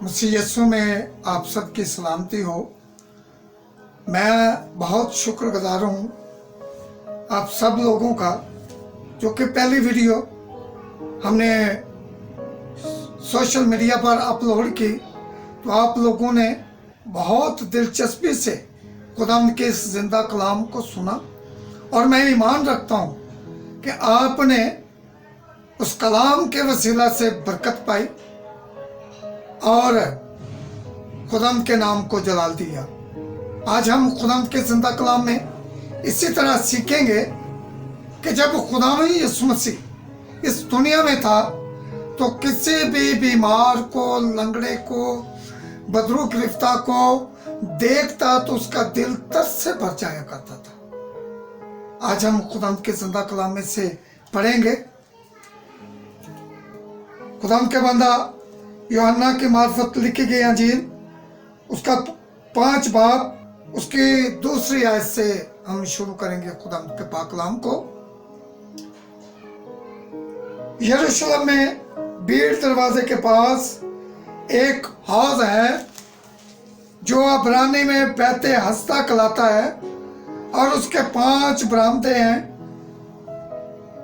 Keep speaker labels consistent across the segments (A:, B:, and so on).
A: मसीह यीशु में आप सबकी सलामती हो। मैं बहुत शुक्रगुजार हूँ आप सब लोगों का, जो कि पहली वीडियो हमने सोशल मीडिया पर अपलोड की तो आप लोगों ने बहुत दिलचस्पी से खुदावंद के इस जिंदा कलाम को सुना और मैं ईमान रखता हूँ कि आपने उस कलाम के वसीला से बरकत पाई और खुदावंद के नाम को जलाल दिया। आज हम खुदावंद के जिंदा कलाम में इसी तरह सीखेंगे कि जब खुदावंद यीशु मसीह इस दुनिया में था तो किसी भी बीमार को, लंगड़े को, बदरू गिरफ्ता को देखता तो उसका दिल तरस से भर जाया करता था। आज हम खुदावंद के जिंदा कलाम में से पढ़ेंगे। खुदावंद के बंदा यूहन्ना की मार्फत लिखी गई अंजील उसका 5 बाब उसकी 2 आयत से हम शुरू करेंगे खुदावंद के पाक कलाम को। यरूशलेम में भीड़ दरवाजे के पास एक हौज है जो अबरानी में बैते हंसता कहलाता है और उसके 5 बरामदे हैं।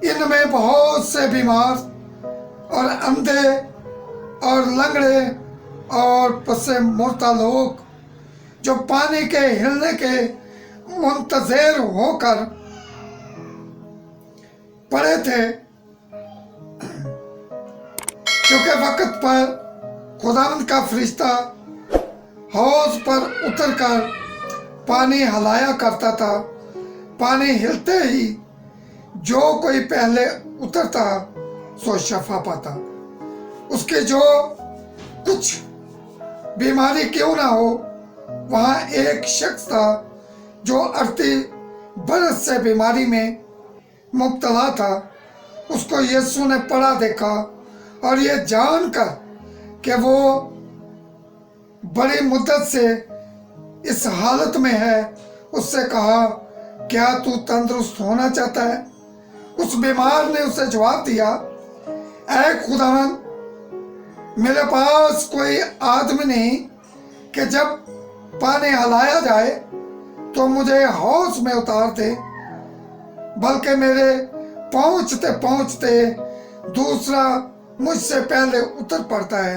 A: इनमें बहुत से बीमार और अंधे और लंगड़े और पसे मुर्दा लोग जो पानी के हिलने के मुंतजर होकर पड़े थे, क्योंकि वक्त पर खुदावंद का फरिश्ता हौज पर उतरकर पानी हिलाया करता था। पानी हिलते ही जो कोई पहले उतरता सो शफा पाता। उसके जो कुछ बीमारी क्यों ना हो, वहां एक शख्स था जो 38 बरस से बीमारी में मुब्तला था। उसको यीशु ने पड़ा देखा और ये जानकर कि वो बड़ी मुद्दत से इस हालत में है, उससे कहा, क्या तू तंदुरुस्त होना चाहता है? उस बीमार ने उसे जवाब दिया, ऐ खुदावंद, मेरे पास कोई आदमी नहीं कि जब पानी हिलाया जाए तो मुझे हौज में उतार दे, बल्कि मेरे पहुंचते पहुंचते दूसरा मुझसे पहले उतर पड़ता है।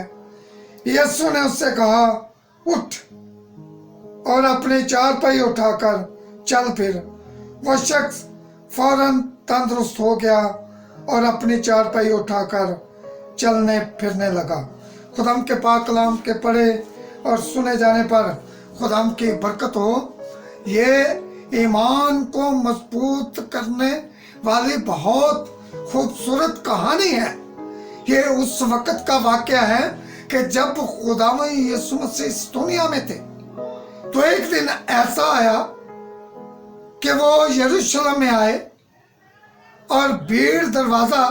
A: यीशु ने उससे कहा, उठ और अपनी चारपाई उठाकर चल फिर। वह शख्स फौरन तंदुरुस्त हो गया और अपनी चारपाई उठाकर चलने फिरने लगा। खुदाम के पाक कलाम के पढ़े और सुने जाने पर खुदाम की बरकत हो। ये ईमान को मजबूत करने वाली बहुत खूबसूरत कहानी है। ये उस वक्त का वाकया है कि जब खुदावंद यीशु मसीह इस दुनिया में थे तो एक दिन ऐसा आया कि वो यरूशलेम में आए और भीड़ दरवाजा,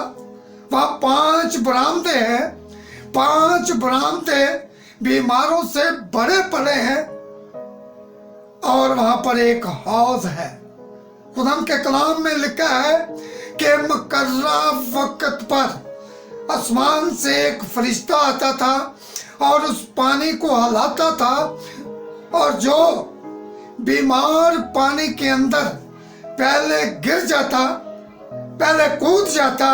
A: वहां 5 बरामदे हैं। 5 बरामदे बीमारों से बड़े पड़े हैं और वहां पर एक हौज है। खुदावंद के कलाम में लिखा है कि मुकर्रा वक्त पर आसमान से एक फरिश्ता आता था और उस पानी को हिलाता था और जो बीमार पानी के अंदर पहले गिर जाता, पहले कूद जाता,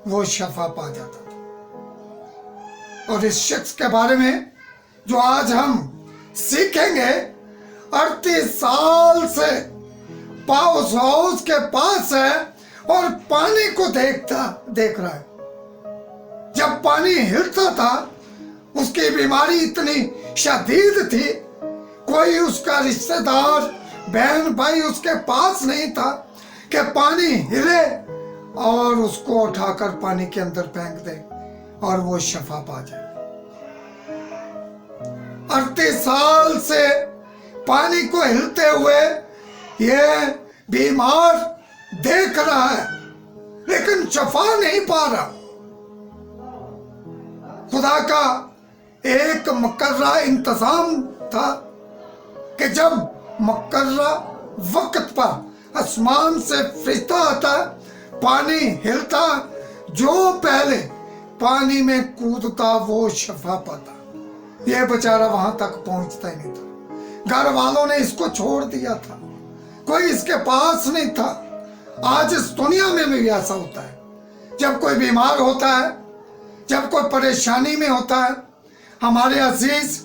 A: वो शफा पा जाता था। और इस शख्स के बारे में जो आज हम सीखेंगे, 38 साल से उस हौज के पास है और पानी को देख रहा है। जब पानी हिलता था उसकी बीमारी इतनी शदीद थी, कोई उसका रिश्तेदार, बहन भाई उसके पास नहीं था कि पानी हिले और उसको उठाकर पानी के अंदर फेंक दे और वो शफा पा जाए। 38 साल से पानी को हिलते हुए ये बीमार देख रहा है लेकिन शफा नहीं पा रहा। खुदा का एक मुकर्रा इंतजाम था कि जब मुकर्रा वक्त पर आसमान से फरिश्ता आता, पानी हिलता, जो पहले पानी में कूदता वो शफा पाता। ये बेचारा वहां तक पहुंचता ही नहीं था। घर वालों ने इसको छोड़ दिया था, कोई इसके पास नहीं था। आज इस दुनिया में भी ऐसा होता है, जब कोई बीमार होता है, जब कोई परेशानी में होता है, हमारे अजीज,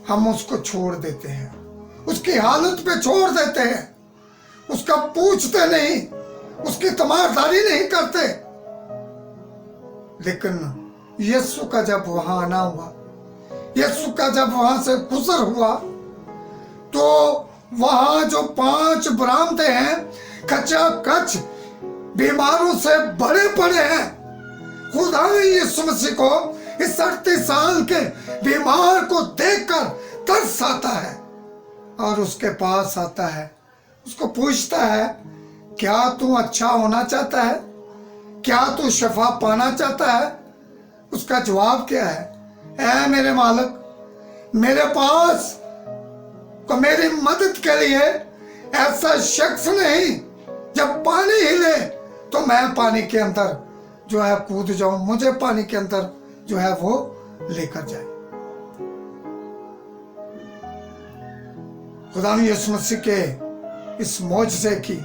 A: हम उसको छोड़ देते हैं, उसकी हालत पे छोड़ देते हैं, उसका पूछते नहीं, उसकी तमारदारी नहीं करते। लेकिन यीशु का जब वहां आना हुआ, यीशु का जब वहां से गुजर हुआ, तो वहां जो 5 बरामदे हैं खचाखच बीमारों से बड़े पड़े हैं। खुदा ने यीशु मसीह को, इस 38 साल के बीमार को देखकर तरस आता है और उसके पास आता है, उसको पूछता है, क्या तू अच्छा होना चाहता है? क्या तू शफा पाना चाहता है? उसका जवाब क्या है? ऐ मेरे मालिक, मेरे पास को मेरी मदद के लिए ऐसा शख्स नहीं, जब पानी हिले तो मैं पानी के अंदर जो है कूद जाऊं, मुझे पानी के अंदर जो है वो लेकर जाए। खुदा ने यीशु मसीह के इस मौजज़े की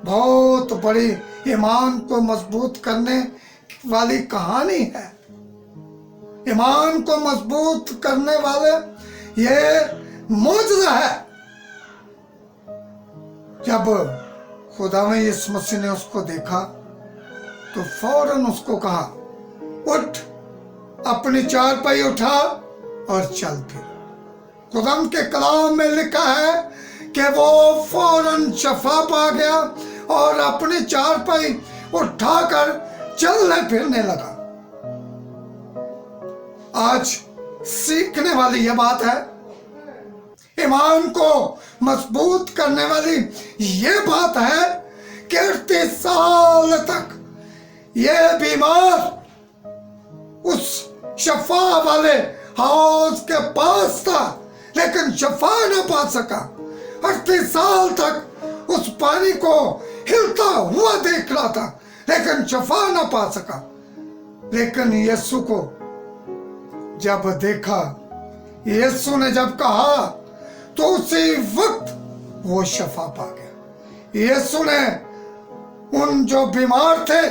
A: बहुत बड़ी ईमान को मजबूत करने वाली कहानी है। ईमान को मजबूत करने वाले ये मौजज़ा है। जब खुदा में यीशु मसीह ने उसको देखा तो फौरन उसको कहा, उठ, अपनी चारपाई उठा और चल फिर। खुदा के कलाम में लिखा है कि वो फौरन शफा पा गया और अपनी चारपाई उठाकर चलने फिरने लगा। आज सीखने वाली यह बात है, ईमान को मजबूत करने वाली ये बात है कि 38 साल तक ये बीमार उस शफा वाले हाउस के पास था, लेकिन शफा न पा सका। 38 साल तक उस पानी को हिलता हुआ देख रहा था, लेकिन शफा न पा सका। लेकिन यीशु को जब देखा, यीशु ने जब कहा, तो उसी वक्त वो शफा पा गया। यीशु ने उन जो बीमार थे,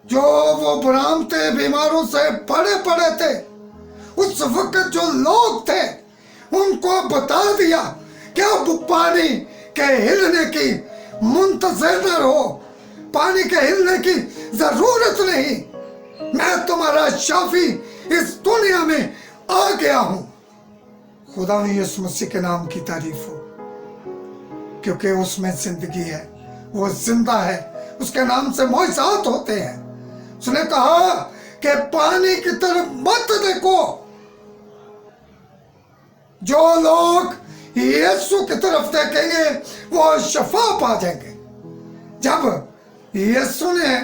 A: जो वो बरामदे बीमारों से पड़े पड़े थे, उस वक्त जो लोग थे, उनको बता दिया कि अब पानी के हिलने की मुंतज़िर न रहो, पानी के हिलने की जरूरत नहीं, मैं तुम्हारा शाफी इस दुनिया में आ गया हूं। खुदा यीशु मसीह के नाम की तारीफ हो, क्योंकि उसमें जिंदगी है, वो जिंदा है, उसके नाम से मोइज़ात होते हैं। उसने कहा कि पानी की तरफ मत देखो। जो लोग यीशु की तरफ देखेंगे वो शफा पा जाएंगे। जब यीशु ने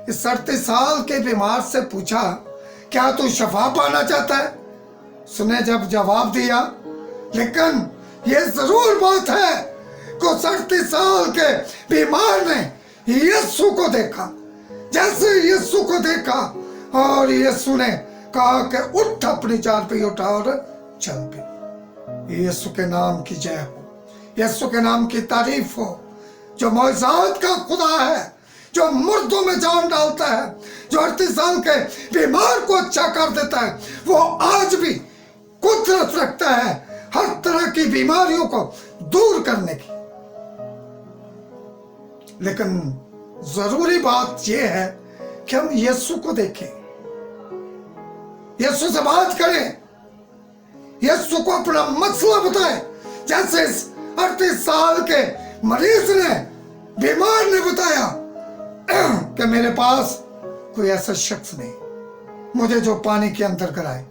A: इस 38 साल के बीमार से पूछा, क्या तू शफा पाना चाहता है? उसने जब जवाब दिया, लेकिन ये जरूर बात है कि 38 साल के बीमार ने यीशु को देखा। जैसे यीशु को देखा और यीशु ने कहा कि उठ, अपनी चारपाई उठा और चल पे। यीशु के नाम की जय हो, यीशु के नाम की तारीफ हो, जो मौजूद का खुदा है, जो मुर्दों में जान डालता है, जो 38 साल के बीमार को अच्छा कर देता है, वो आज भी कुदरत रखता है हर तरह की बीमारियों को दूर करने की। लेकिन जरूरी बात यह है कि हम यीशु को देखें, यीशु से बात करें, यीशु को अपना मसला बताएं। जैसे इस 38 साल के मरीज ने, बीमार ने बताया कि मेरे पास कोई ऐसा शख्स नहीं, मुझे जो पानी के अंदर कराए,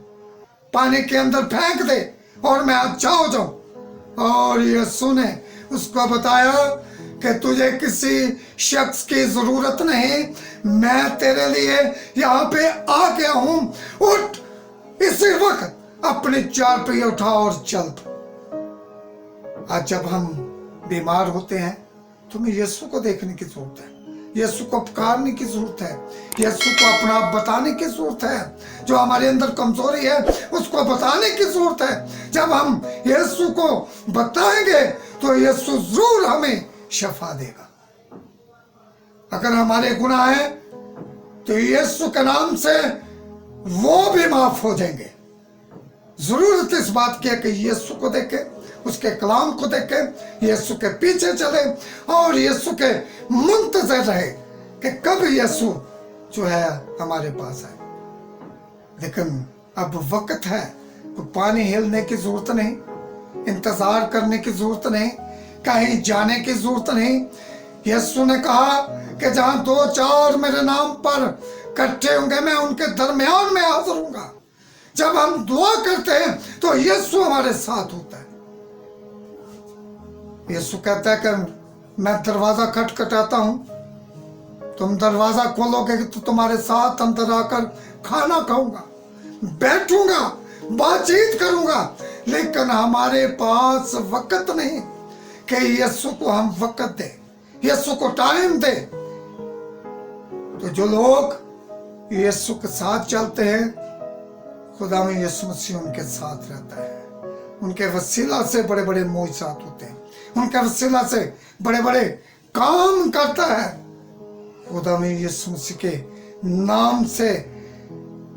A: पानी के अंदर फेंक दे और मैं अच्छा हो जाऊं। और यीशु ने उसको बताया कि तुझे किसी शख्स की जरूरत नहीं, मैं तेरे लिए यहाँ पे आ गया हूं। उठ, इसी वक्त अपनी चारपाई उठा और चल। आज जब हम बीमार होते हैं तो हमें यीशु को देखने की जरूरत है। यीशु को पुकारने की जरूरत है, यीशु को अपना आप बताने की जरूरत है। जो हमारे अंदर कमजोरी है उसको बताने की जरूरत है। जब हम यीशु को बताएंगे तो यीशु जरूर हमें शफा देगा। अगर हमारे गुनाह हैं तो यीशु के नाम से वो भी माफ हो जाएंगे। जरूरत इस बात की है कि यीशु को देखें, उसके कलाम को देखें, यीशु के पीछे चले और यीशु के मुंतजर रहे कि कब यीशु जो है हमारे पास आए। लेकिन अब वक्त है, तो पानी हिलने की जरूरत नहीं, इंतजार करने की जरूरत नहीं, कहीं जाने की जरूरत नहीं। यीशु ने कहा कि जहां 2-4 मेरे नाम पर इकट्ठे होंगे मैं उनके दरमियान में हाजिर हूंगा। जब हम दुआ करते हैं तो यीशु हमारे साथ होता है। यीशु कहता है कि मैं दरवाजा खटखटाता हूं, तुम दरवाजा खोलोगे तो तुम्हारे साथ अंदर आकर खाना खाऊंगा, बैठूंगा, बातचीत करूंगा। लेकिन हमारे पास वक्त नहीं कि यीशु को हम वक्त दे, यीशु को टाइम दे। तो जो लोग यीशु के साथ चलते हैं, खुदा में यीशु मसीह उनके साथ रहता है। उनके वसीला से बड़े बड़े मोइज़ात होते हैं, उनके वसीला से बड़े बड़े काम करता है। खुदा में यीशु मसीह के नाम से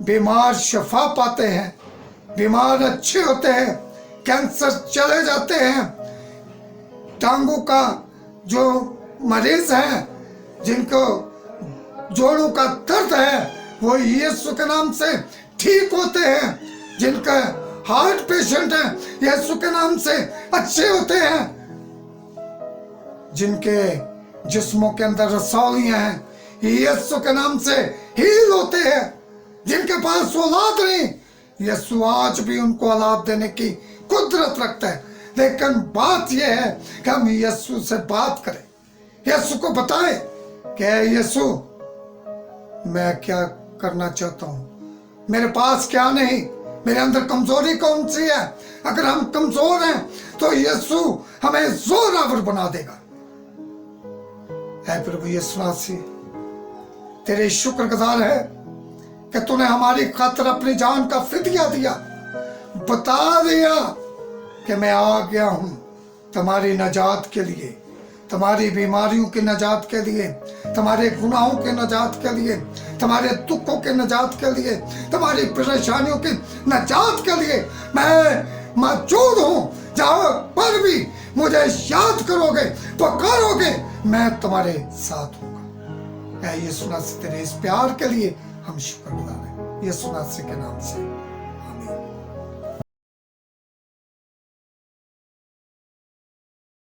A: बीमार शफा पाते हैं, बीमार अच्छे होते हैं, कैंसर चले जाते हैं, टांगों का जो मरीज हैं, जिनको जोड़ों का दर्द है, वो यीशु के नाम से ठीक होते हैं। जिनका हार्ट पेशेंट है, यीशु के नाम से अच्छे होते हैं। जिनके जिस्मों के अंदर रसौलियां हैं, यीशु के नाम से हील होते हैं। जिनके पास औलाद नहीं, यीशु आज भी उनको औलाद देने की कुदरत रखता है। लेकिन बात यह है कि हम यीशु से बात करें, यीशु को बताएं कि यीशु मैं क्या करना चाहता हूं, मेरे पास क्या नहीं, मेरे अंदर कमजोरी कौन सी है। अगर हम कमजोर हैं तो यीशु हमें जोरावर बना देगा। ऐ प्रभु यीशु मसीह, तेरे शुक्रगुजार है कि तूने हमारी खातिर अपनी जान का फिदिया दिया, बता दिया कि मैं आ गया हूं तुम्हारी नजात के लिए, तुम्हारी बीमारियों की नजात के लिए, तुम्हारे गुनाहों के नजात के लिए, तुम्हारे दुखों के नजात के लिए, तुम्हारी परेशानियों की नजात के लिए मैं मौजूद हूं। जहां पर भी मुझे याद करोगे, पुकारोगे, मैं तुम्हारे साथ हूंगा। यीशु मसीह तेरे इस प्यार के लिए हम शुक्रगुजार हैं, यीशु मसीह के नाम से।